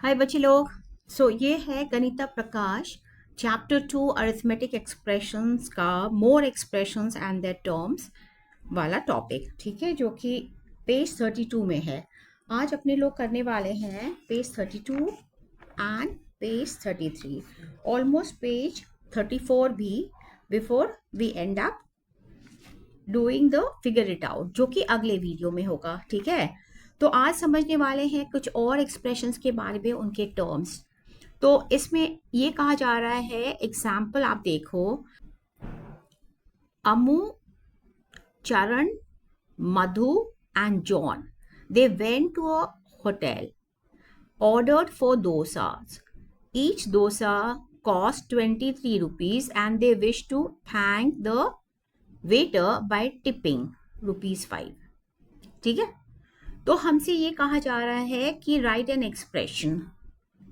हाय बच्चे लोग। ये है गणिता प्रकाश चैप्टर 2 अरिथमेटिक एक्सप्रेशंस का मोर एक्सप्रेशंस एंड देयर टर्म्स वाला टॉपिक, ठीक है, जो कि पेज 32 में है। आज अपने लोग करने वाले हैं page 32 and page 33, almost page 34 भी, before we end up doing the figure it out, जो कि अगले वीडियो में होगा, ठीक है। तो आज समझने वाले हैं कुछ और एक्सप्रेशंस के बारे में, उनके टर्म्स। तो इसमें ये कहा जा रहा है, एग्जाम्पल आप देखो, Amu, Charan, Madhu and John, they went to a hotel, ordered for dosas. Each dosa cost 23 rupees and they wish to thank the waiter by tipping rupees 5. ठीक है। तो हमसे ये कहा जा रहा है कि राइट एन एक्सप्रेशन।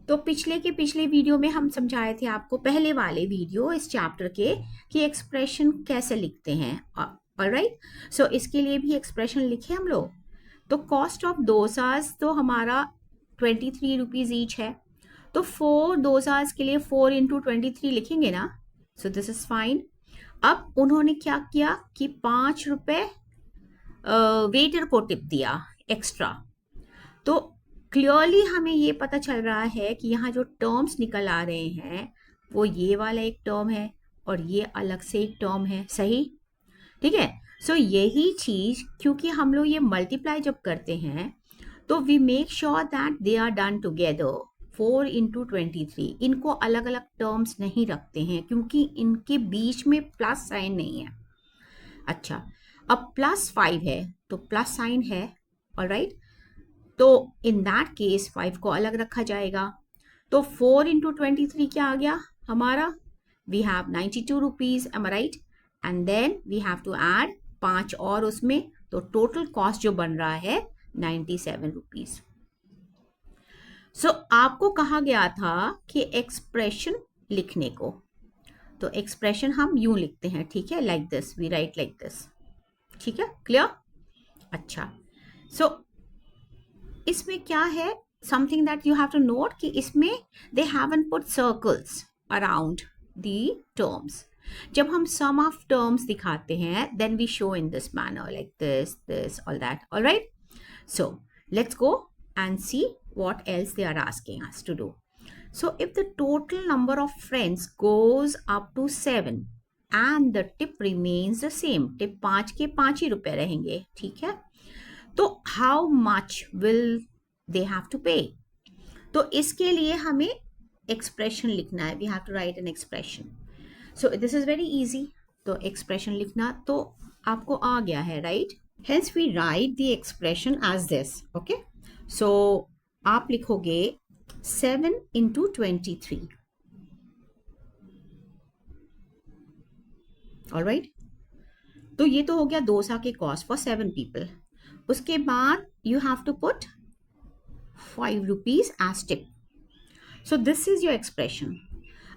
तो पिछले वीडियो में हम समझाए थे आपको, पहले वाले वीडियो इस चैप्टर के, कि एक्सप्रेशन कैसे लिखते हैं। ऑलराइट, सो इसके लिए भी एक्सप्रेशन लिखे हम लोग। तो कॉस्ट ऑफ डोसाज तो हमारा 23 रुपीज ईच है, तो 4 डोसाज के लिए 4 इंटू 23 लिखेंगे ना। सो दिस इज फाइन। अब उन्होंने क्या किया कि 5 रुपए वेटर को टिप दिया एक्स्ट्रा। तो क्लियरली हमें ये पता चल रहा है कि यहाँ जो टर्म्स निकल आ रहे हैं वो ये वाला एक टर्म है और ये अलग से एक टर्म है, सही, ठीक है। सो यही चीज, क्योंकि हम लोग ये मल्टीप्लाई जब करते हैं तो we make sure that they are done together. 4 into 23, इनको अलग अलग टर्म्स नहीं रखते हैं क्योंकि इनके बीच में प्लस साइन नहीं है। अच्छा, अब +5 है तो प्लस साइन है, ऑलराइट। तो इन दैट केस 5 को अलग रखा जाएगा। तो 4 इंटू 23 क्या आ गया हमारा, we have 92 rupees, am right. And then we have to add 5 और उसमें, तो टोटल कॉस्ट जो बन रहा है 97 रुपीज। सो आपको कहा गया था कि एक्सप्रेशन लिखने को, तो एक्सप्रेशन हम यूं लिखते हैं, ठीक है, like this, we write like this, ठीक है, क्लियर। अच्छा, सो इसमें क्या है, something that you have to note, कि इसमें they haven't put circles around the terms. जब हम सम ऑफ टर्म्स दिखाते हैं then we show in this manner, like this this all that, alright. So let's go and see what else they are asking us to do. So if the total number of friends goes up to 7 and the tip remains the same, tip 5 के 5 ही रुपए रहेंगे, ठीक है। तो how much will they have to pay? तो इसके लिए हमें एक्सप्रेशन लिखना है, we have to write an expression. So this is very easy. तो एक्सप्रेशन लिखना तो आपको आ गया है, right. Hence we write the expression as this, okay. So आप लिखोगे 7 into 23, ऑलराइट। तो ये तो हो गया डोसा के कॉस्ट फॉर 7 पीपल। उसके बाद you have to put 5 rupees as tip. So this is your expression.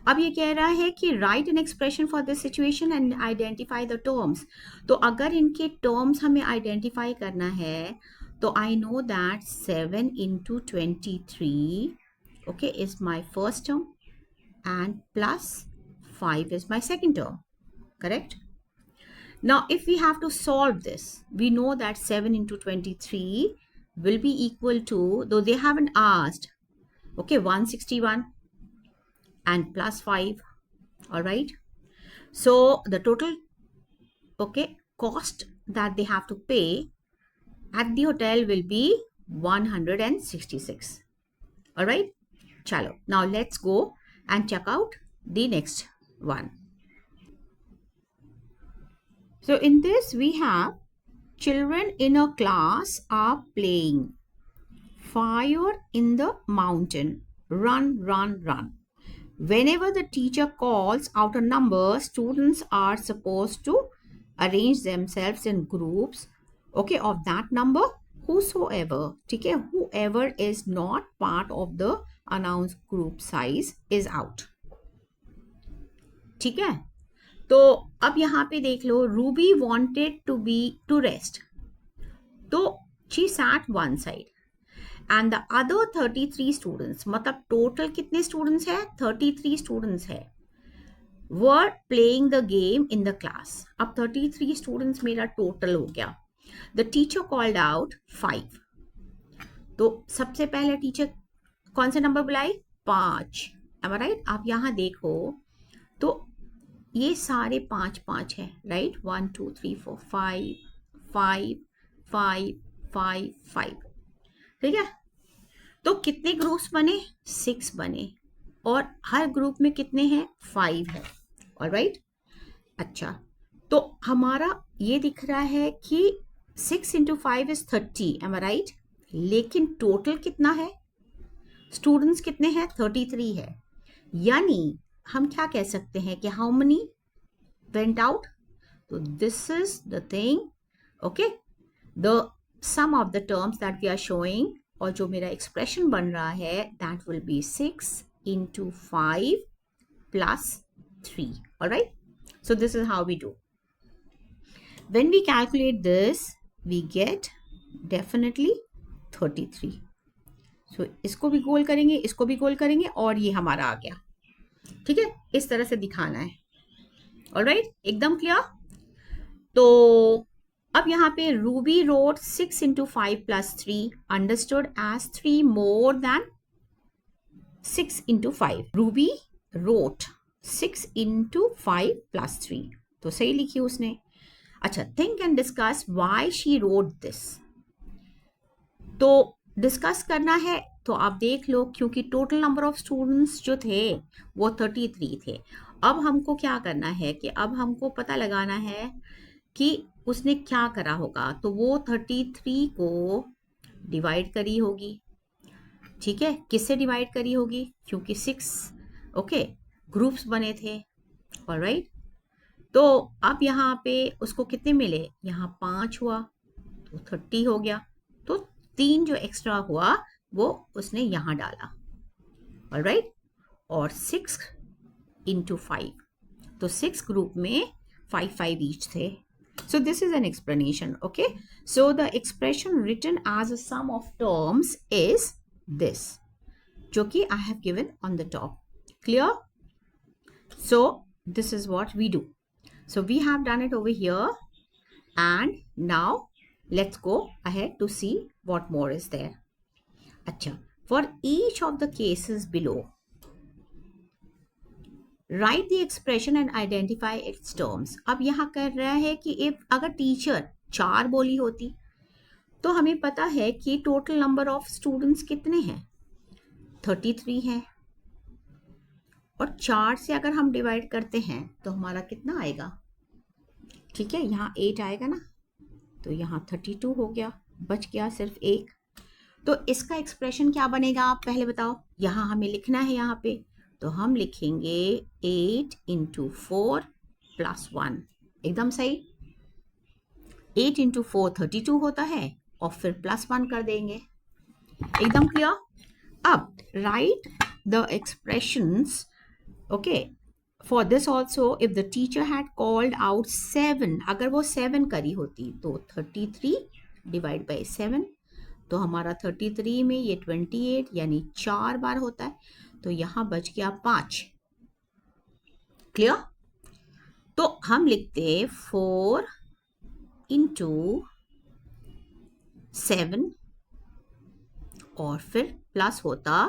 अब ये कह रहा है कि write an expression for this situation and identify the terms. तो अगर इनके टर्म्स हमें आइडेंटिफाई करना है, तो I know that 7 into 23, okay, is my first term and plus 5 is my second term, correct? Now if we have to solve this, we know that 7 into 23 will be equal to, though they haven't asked, okay, 161 and plus 5, all right. So the total, okay, cost that they have to pay at the hotel will be 166, all right. Chalo, now let's go and check out the next one. So in this we have, children in a class are playing fire in the mountain, run run run. Whenever the teacher calls out a number, students are supposed to arrange themselves in groups, okay, of that number, whosoever, ठीक है, whoever is not part of the announced group size is out, ठीक है। तो अब यहाँ पे देख लो, Ruby wanted to be to rest, तो she sat one side and the other 33 students, मतलब टोटल कितने स्टूडेंट्स है? 33 स्टूडेंट्स है, were playing the game in the class. अब 33 स्टूडेंट्स मेरा टोटल हो गया. The teacher called out 5. तो सबसे पहले टीचर कौन से नंबर बुलाई? 5. Am I right? आप यहाँ देखो तो ये सारे 5 है, राइट? 1 2 3 4 5 5 5 5 5. ठीक है, तो कितने ग्रुप्स बने? 6 बने, और हर ग्रुप में कितने हैं? 5 है. ऑलराइट. अच्छा, तो हमारा ये दिख रहा है कि 6 into 5 is 30. Am I right? लेकिन टोटल कितना है? स्टूडेंट्स कितने हैं? 33 है. यानी हम क्या कह सकते हैं कि हाउ मनी वेंट आउट? तो this is the thing. Okay, the sum of the terms that we are showing, और जो मेरा एक्सप्रेशन बन रहा है, that will be 6 into 5 plus 3. All right, so this is how we do. When we calculate this, we get definitely 33. So इसको भी गोल करेंगे, इसको भी गोल करेंगे, और ये हमारा आ गया. ठीक है, इस तरह से दिखाना है. All right, एकदम क्लियर? तो अब यहाँ पे Ruby wrote 6 into 5 plus 3 understood as 3 more than 6 into 5. Ruby wrote 6 into 5 plus 3. तो सही लिखी उसने. अच्छा, think and discuss why she wrote this. तो डिस्कस करना है तो आप देख लो, क्योंकि टोटल नंबर ऑफ स्टूडेंट्स जो थे वो 33 थे. अब हमको क्या करना है कि अब हमको पता लगाना है कि उसने क्या करा होगा. तो वो 33 को डिवाइड करी होगी. ठीक है, किससे डिवाइड करी होगी? क्योंकि 6 ओके ग्रुप्स बने थे. ऑलराइट, तो अब यहाँ पे उसको कितने मिले? यहाँ 5 हुआ तो 30 हो गया. तो 3 जो एक्स्ट्रा हुआ वो उसने यहाँ डाला. ऑलराइट, और 6 into 5, तो 6 ग्रुप में 5 ईच थे. So this is an explanation. Okay, so the expression written as a sum of terms is this, जो कि I have given on the top. Clear? So this is what we do. So we have done it over here, and now let's go ahead to see what more is there. अच्छा, for each of the cases below, write the expression and identify its terms. अब यहाँ कर रहा है कि if अगर teacher 4 बोली होती तो हमें पता है कि टोटल नंबर ऑफ स्टूडेंट्स कितने हैं? 33 हैं, और 4 से अगर हम डिवाइड करते हैं तो हमारा कितना आएगा? ठीक है, यहाँ 8 आएगा ना, तो यहाँ 32 हो गया, बच गया सिर्फ 1. तो इसका एक्सप्रेशन क्या बनेगा? आप पहले बताओ. यहाँ हमें लिखना है, यहाँ पे तो हम लिखेंगे 8 into 4 plus 1. एकदम सही. 8 into 4 32 होता है, और फिर प्लस 1 कर देंगे. एकदम क्लियर? अब right the expressions. Okay, for this also if the teacher had called out 7, अगर वो 7 करी होती तो 33 डिवाइड बाई 7, तो हमारा 33 में ये 28 यानी 4 बार होता है, तो यहाँ बच गया 5. क्लियर? तो हम लिखते 4 into 7 और फिर प्लस होता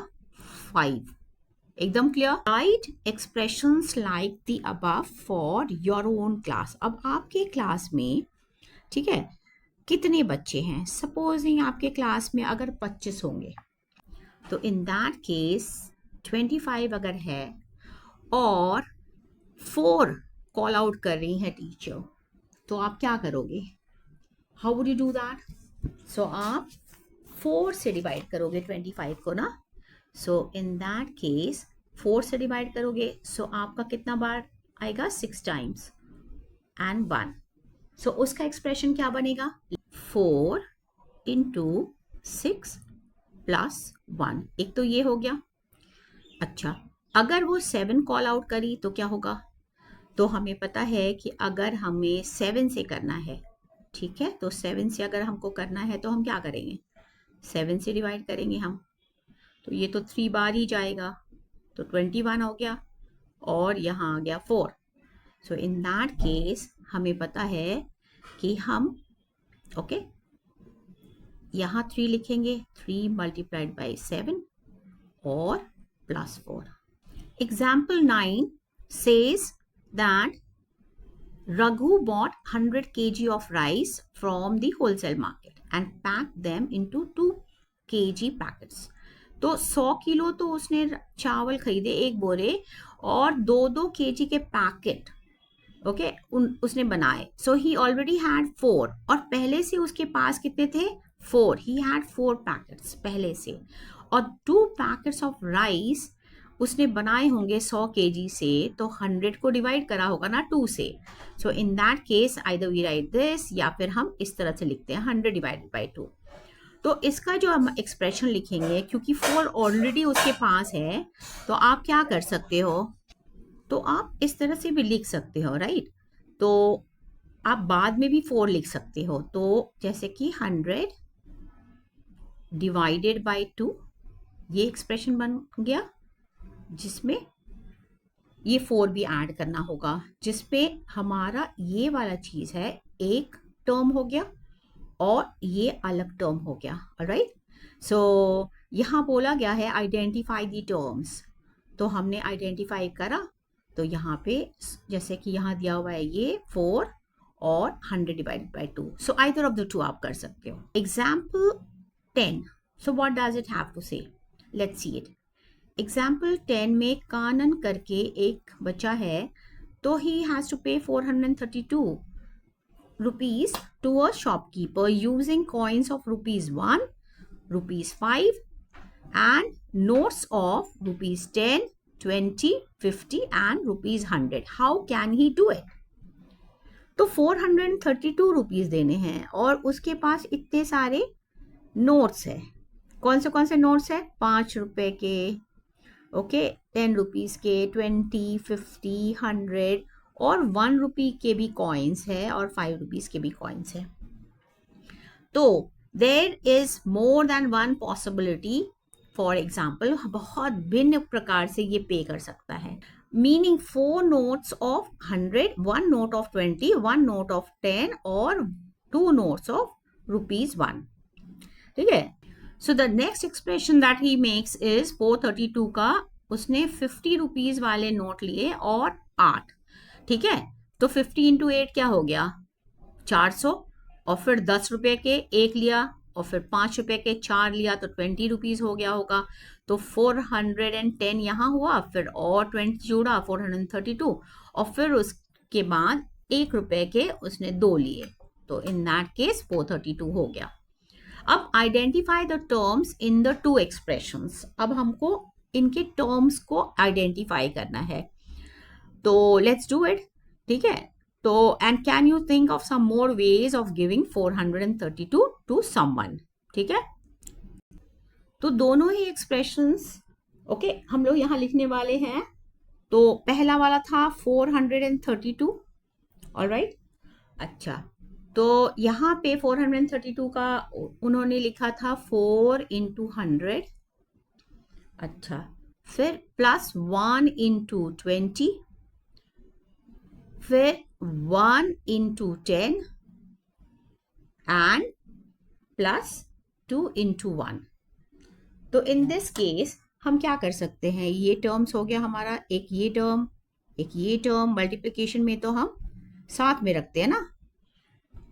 5. एकदम clear? Right expressions like the above for your own class. अब आपके क्लास में, ठीक है, कितने बच्चे हैं? सपोजिंग आपके क्लास में अगर 25 होंगे, तो इन दैट केस 25 अगर है और 4 कॉल आउट कर रही है टीचर, तो आप क्या करोगे? How would you do that? So आप 4 से डिवाइड करोगे 25 को ना. सो इन दैट केस 4 से डिवाइड करोगे, सो आपका कितना बार आएगा? 6 टाइम्स एंड 1. सो उसका एक्सप्रेशन क्या बनेगा? 4 into 6 plus 1. एक तो ये हो गया. अच्छा, अगर वो 7 कॉल आउट करी तो क्या होगा? तो हमें पता है कि अगर हमें 7 से करना है, ठीक है, तो 7 से अगर हमको करना है तो हम क्या करेंगे? 7 से डिवाइड करेंगे हम, तो ये तो 3 बार ही जाएगा, तो 21 हो गया, और यहाँ आ गया 4। सो इन दैट केस हमें पता है कि हम ओके यहाँ 3 लिखेंगे, 3 मल्टीप्लाइड बाई 7 और plus 4. Example 9 says that Raghu bought 100 kg of rice from the wholesale market and packed them into 2 kg packets. तो 100 किलो तो उसने चावल खरीदे, एक बोरे, और 2-2 kg के पैकेट ओके उसने बनाए. सो ही ऑलरेडी हैड 4, और पहले से उसके पास कितने थे? 4. ही हैड 4 पैकेट्स पहले से, और 2 पैकेट्स ऑफ राइस उसने बनाए होंगे 100 kg से, तो 100 को डिवाइड करा होगा ना 2 से. So in that case either we write this, या फिर हम इस तरह से लिखते हैं 100 डिवाइडेड बाई 2. तो इसका जो हम एक्सप्रेशन लिखेंगे, क्योंकि 4 ऑलरेडी उसके पास है, तो आप क्या कर सकते हो, तो आप इस तरह से भी लिख सकते हो, राइट. तो आप बाद में भी 4 लिख सकते हो, तो जैसे कि 100 डिवाइडेड बाई 2, ये एक्सप्रेशन बन गया, जिसमें ये 4 भी ऐड करना होगा, जिसपे हमारा ये वाला चीज है, एक टर्म हो गया और ये अलग टर्म हो गया. राइट. सो यहाँ बोला गया है आइडेंटिफाई द टर्म्स, तो हमने आइडेंटिफाई करा. तो यहाँ पे जैसे कि यहाँ दिया हुआ है ये 4 और 100 divided by 2. So either of the two आप कर सकते हो. Example 10. So what does it have to say? Let's see it. Example 10 में कानन करके एक बच्चा है, तो ही हैज टू पे 432 rupees to a shopkeeper using coins of rupees 1, rupees 5 and notes of rupees 10, 20, 50 and rupees 100. How can he do it? तो 432 rupees देने हैं और उसके पास इतने सारे नोट्स है. कौन से नोट्स है? 5 रुपए के, ओके, 10 रुपीज के, 20, 50, 100 और 1 रुपी के भी कॉइन्स है और 5 रुपीज के भी कॉइन्स है. तो there is more than one possibility. For example, बहुत भिन्न प्रकार से ये पे कर सकता है. Meaning 4 notes of 100, 1 note of 20, 1 note of 10 और 2 नोट्स ऑफ रुपीज 1. ठीक है. So the next expression that he makes is 432 का उसने 50 रुपीज वाले नोट लिए और 8. ठीक है. तो 50 इंटू 8 क्या हो गया? 400. और फिर 10 रुपए के एक लिया और फिर 5 रुपए के 4 लिया, तो 20 रुपीज हो गया होगा. तो 410 यहाँ हुआ, फिर और 20 जोड़ा 432, और फिर उसके बाद 1 रुपए के उसने 2 लिए, तो इन दैट केस 432 हो गया. अब identify the terms in the two expressions. अब हमको इनके टर्म्स को आइडेंटिफाई करना है, तो लेट्स डू इट. ठीक है. तो and can you think of some more ways of giving 432 to someone. ठीक है. तो दोनों ही एक्सप्रेशंस ओके हम लोग यहाँ लिखने वाले हैं. तो पहला वाला था 432. ऑलराइट. अच्छा, तो यहाँ पे 432 का उन्होंने लिखा था 4 इंटू 100. अच्छा, फिर प्लस 1 इंटू 20, फिर 1 इंटू 10 एंड प्लस 2 इंटू 1. तो इन दिस केस हम क्या कर सकते हैं? ये टर्म्स हो गया हमारा, एक ये टर्म, एक ये टर्म. मल्टीप्लिकेशन में तो हम साथ में रखते हैं ना.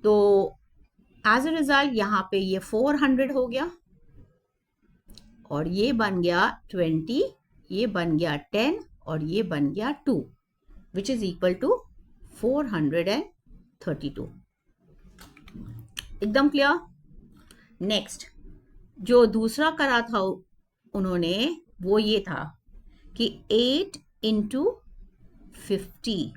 तो एज अ रिजल्ट यहाँ पे ये 400 हो गया, और ये बन गया 20, ये बन गया 10 और ये बन गया 2, विच इज इक्वल टू 432. एकदम क्लियर. नेक्स्ट जो दूसरा करा था उन्होंने, वो ये था कि 8 इंटू 50,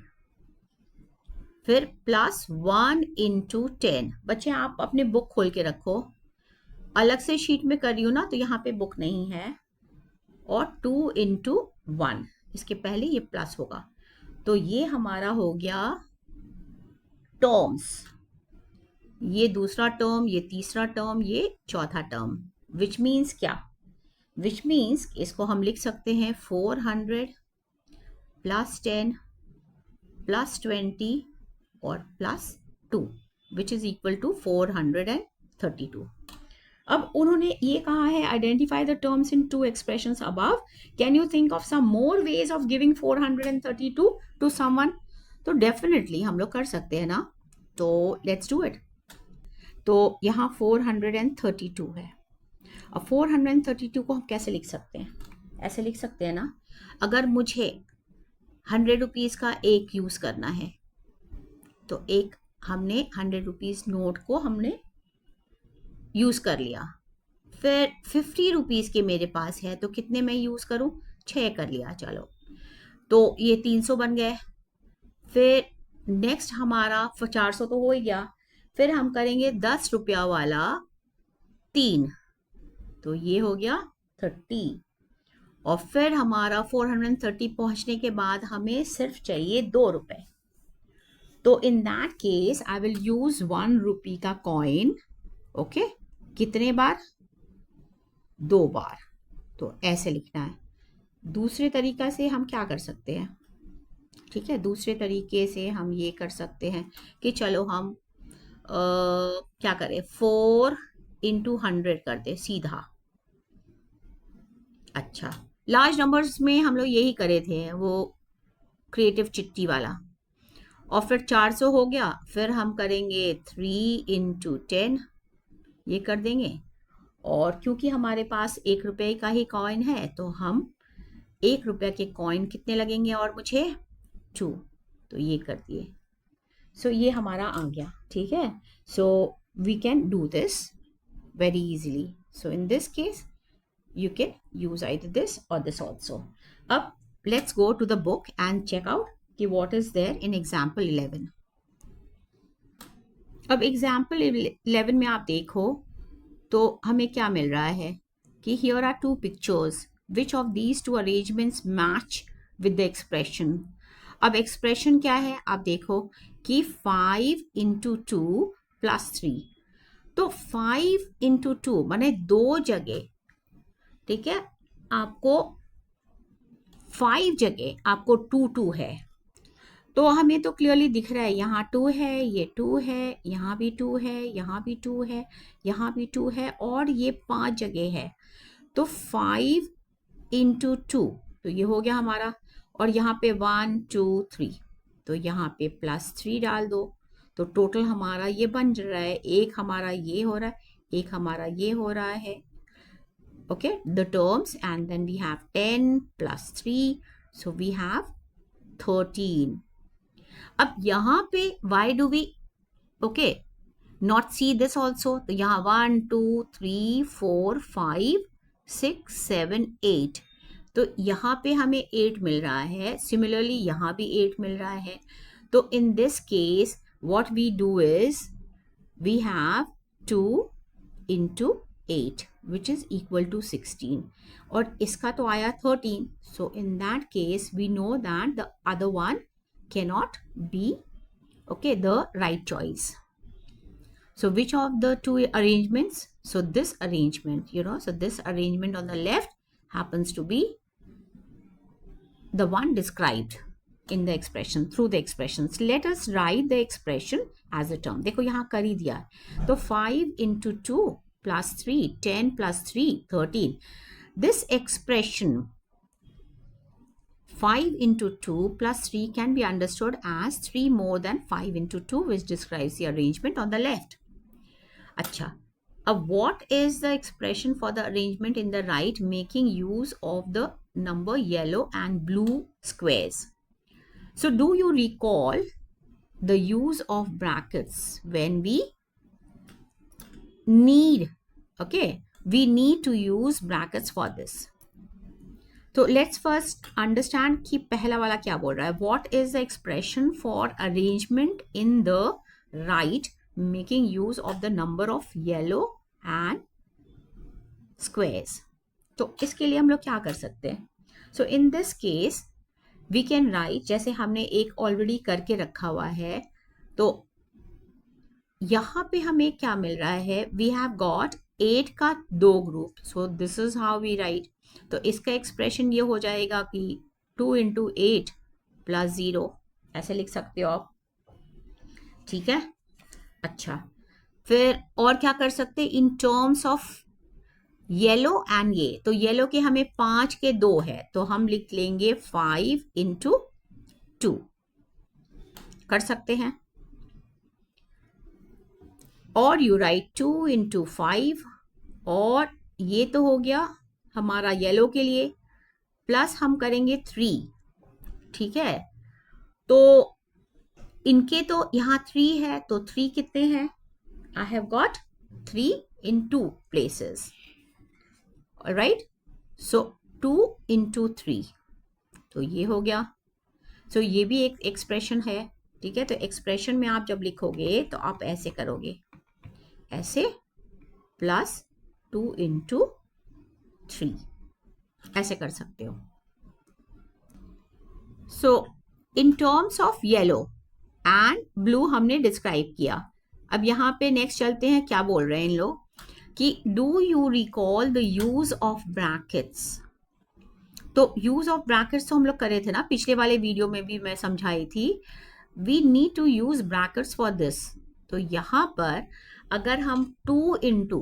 फिर प्लस 1 इंटू 10. बच्चे आप अपने बुक खोल के रखो, अलग से शीट में कर रही हूँ ना, तो यहाँ पे बुक नहीं है. और 2 इंटू 1, इसके पहले ये प्लस होगा. तो ये हमारा हो गया टर्म्स. ये दूसरा टर्म, ये तीसरा टर्म, ये चौथा टर्म विच मीन्स क्या, विच मीन्स इसको हम लिख सकते हैं 400 प्लस 10 प्लस 20 और plus 2 which is equal to 432. अब उन्होंने ये कहा है identify the terms in two expressions above, can you think of some more ways of giving 432 to someone. तो डेफिनेटली हम लोग कर सकते हैं ना, तो लेट्स डू इट. तो यहाँ 432 है. अब 432 को हम कैसे लिख सकते हैं, ऐसे लिख सकते हैं ना, अगर मुझे 100 रुपीज़ का एक यूज़ करना है तो एक हमने 100 रुपीज़ नोट को हमने यूज़ कर लिया, फिर 50 रुपीज़ के मेरे पास है तो कितने मैं यूज़ करूँ, 6 कर लिया, चलो तो ये 300 बन गए. फिर नेक्स्ट हमारा 400 तो हो ही गया, फिर हम करेंगे 10 रुपया वाला 3, तो ये हो गया 30. और फिर हमारा 430 पहुंचने के बाद हमें सिर्फ चाहिए 2 रुपए. तो इन that case I will use 1 रुपी का कॉइन. ओके, कितने बार, 2 बार. तो ऐसे लिखना है. दूसरे तरीका से हम क्या कर सकते हैं, ठीक है, दूसरे तरीके से हम ये कर सकते हैं कि चलो हम क्या करें, 4 इंटू 100 कर दे सीधा. अच्छा, लार्ज नंबर्स में हम लोग यही करे थे, वो क्रिएटिव चिट्ठी वाला. और फिर 400 हो गया, फिर हम करेंगे 3 इंटू 10, ये कर देंगे. और क्योंकि हमारे पास 1 रुपए का ही कॉइन है तो हम 1 रुपए के कॉइन कितने लगेंगे और मुझे 2, तो ये कर दिए. सो ये हमारा आ गया, ठीक है. So we can do this very easily. So in this case you can use either this or this also. Up, let's go to the book and check out कि what is there in example 11. अब example 11 में आप देखो तो हमें क्या मिल रहा है कि here are two pictures. Which of these two arrangements match with the expression? अब expression क्या है, आप देखो कि 5 into 2 plus 3. तो 5 into 2 माने 2 जगह, ठीक है, आपको 5 जगह आपको 2 है. तो हमें तो क्लियरली दिख रहा है यहाँ 2 है, ये 2 है, यहाँ भी 2 है, यहाँ भी 2 है, यहाँ भी 2 है, और ये 5 जगह है. तो 5 इंटू 2, तो ये हो गया हमारा. और यहाँ पे 1 2 3, तो यहाँ पे +3 डाल दो. तो टोटल हमारा ये बन रहा है, एक हमारा ये हो रहा है, एक हमारा ये हो रहा है. Okay, the terms, and then we have 10 plus 3, so we have 13. अब यहाँ पे why do we okay not see this also? तो यहाँ 1 2 3 4 5 6 7 8, तो यहाँ पे हमें 8 मिल रहा है. सिमिलरली यहाँ भी 8 मिल रहा है. तो in this case what we do is we have 2 into 8 which is equal to 16, और इसका तो आया 13. So in that case we know that the other one cannot be okay the right choice. So which of the two arrangements? So this arrangement, so this arrangement on the left happens to be the one described in the expression, through the expressions. Let us write the expression as a term. देखो यहाँ कर ही दिया. तो 5 into 2 plus 3, 10 plus 3, 13. This expression 5 into 2 plus 3 can be understood as 3 more than 5 into 2, which describes the arrangement on the left. अच्छा, अब what is the expression for the arrangement in the right making use of the number yellow and blue squares? So do you recall the use of brackets when we need, okay, we need to use brackets for this. So let's first understand कि पहला वाला क्या बोल रहा है. What is the expression for arrangement in the right making use of the number of yellow and squares? तो इसके लिए हम लोग क्या कर सकते हैं. So in this case we can write, जैसे हमने एक ऑलरेडी करके रखा हुआ है, तो यहाँ पे हमें क्या मिल रहा है, we have got 8 का 2 group, so this is how we write. तो इसका एक्सप्रेशन ये हो जाएगा कि 2 इंटू 8 प्लस 0, ऐसे लिख सकते हो आप, ठीक है। अच्छा, फिर और क्या कर सकते हैं इन टर्म्स ऑफ येलो एंड ये, तो येलो के हमें 5 के 2 है, तो हम लिख लेंगे 5 इंटू 2, कर सकते हैं। और यू राइट 2 इंटू 5, और ये तो हो गया हमारा येलो के लिए, प्लस हम करेंगे 3, ठीक है। तो इनके तो यहाँ 3 है, तो 3 कितने हैं, I have got 3 in 2 places, right. So 2 into 3, तो ये हो गया। सो ये भी एक एक्सप्रेशन है, ठीक है। तो एक्सप्रेशन में आप जब लिखोगे तो आप ऐसे करोगे, ऐसे प्लस 2 इंटू 3, ऐसे कर सकते हो। So in terms of yellow and blue हमने डिस्क्राइब किया। अब यहाँ पे नेक्स्ट चलते हैं, क्या बोल रहे हैं इन लोग कि do you recall the use of brackets. तो यूज ऑफ ब्रैकेट्स तो हम लोग करे थे ना, पिछले वाले वीडियो में भी मैं समझाई थी। We need to use brackets for this. तो यहाँ पर अगर हम 2 इंटू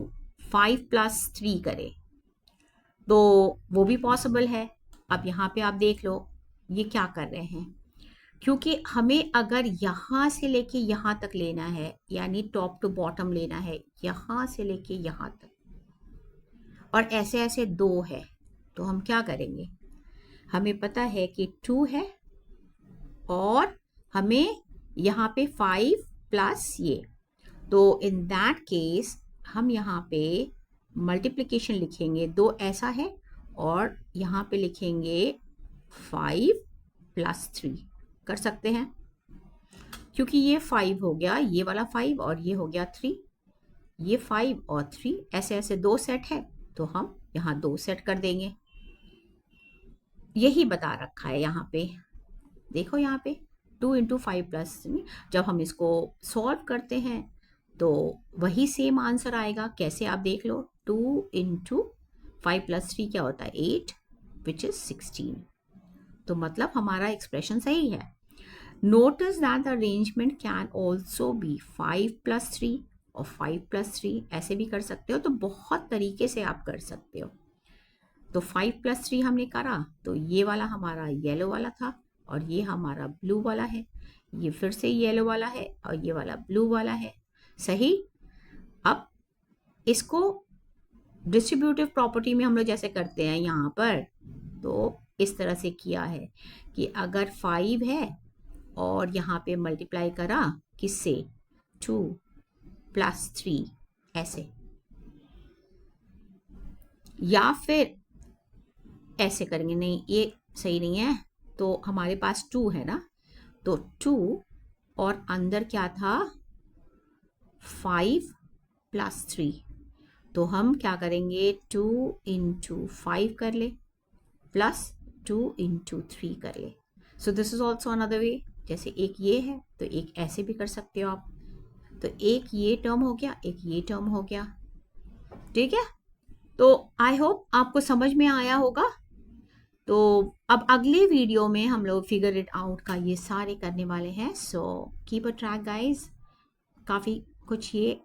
5 प्लस 3 करें तो वो भी पॉसिबल है। अब यहाँ पे आप देख लो ये क्या कर रहे हैं, क्योंकि हमें अगर यहाँ से लेके यहाँ तक लेना है, यानी टॉप टू बॉटम लेना है, यहाँ से लेके यहाँ तक, और ऐसे ऐसे 2 है, तो हम क्या करेंगे, हमें पता है कि 2 है और हमें यहाँ पे 5 प्लस ये, तो इन दैट केस हम यहाँ पे मल्टीप्लिकेशन लिखेंगे, 2 ऐसा है और यहाँ पे लिखेंगे 5 प्लस 3, कर सकते हैं, क्योंकि ये 5 हो गया, ये वाला 5 और ये हो गया 3, ये 5 और 3 ऐसे ऐसे 2 सेट है, तो हम यहाँ 2 सेट कर देंगे। यही बता रखा है यहाँ पे, देखो यहाँ पे 2 इंटू 5 प्लस 3, जब हम इसको सॉल्व करते हैं तो वही सेम आंसर आएगा। कैसे, आप देख लो, 2 इंटू 5 प्लस 3 क्या होता है 8, विच इज 16। तो मतलब हमारा एक्सप्रेशन सही है। Notice that the arrangement can also be 5 plus 3 और 5 प्लस 3, ऐसे भी कर सकते हो। तो बहुत तरीके से आप कर सकते हो। तो 5 प्लस 3 हमने करा, तो ये वाला हमारा येलो वाला था और ये हमारा ब्लू वाला है, ये फिर से येलो वाला है और ये वाला ब्लू वाला है, सही। अब इसको डिस्ट्रीब्यूटिव प्रॉपर्टी में हम लोग जैसे करते हैं यहाँ पर, तो इस तरह से किया है कि अगर 5 है और यहाँ पे मल्टीप्लाई करा किससे, 2 प्लस 3, ऐसे, या फिर ऐसे करेंगे, नहीं ये सही नहीं है, तो हमारे पास 2 है ना, तो 2 और अंदर क्या था 5 प्लस 3, तो हम क्या करेंगे 2 इंटू 5 कर ले प्लस 2 इंटू 3 कर ले। सो this is also another way, जैसे एक ये है तो एक ऐसे भी कर सकते हो आप। तो एक ये टर्म हो गया, एक ये टर्म हो गया, ठीक है। तो आई होप आपको समझ में आया होगा। तो अब अगले वीडियो में हम लोग फिगर इट आउट का ये सारे करने वाले हैं। So keep a track guys, काफ़ी कुछ ये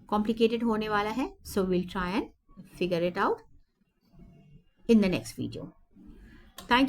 कॉम्प्लिकेटेड होने वाला है। So will try and figure it out in the next video. Thank you.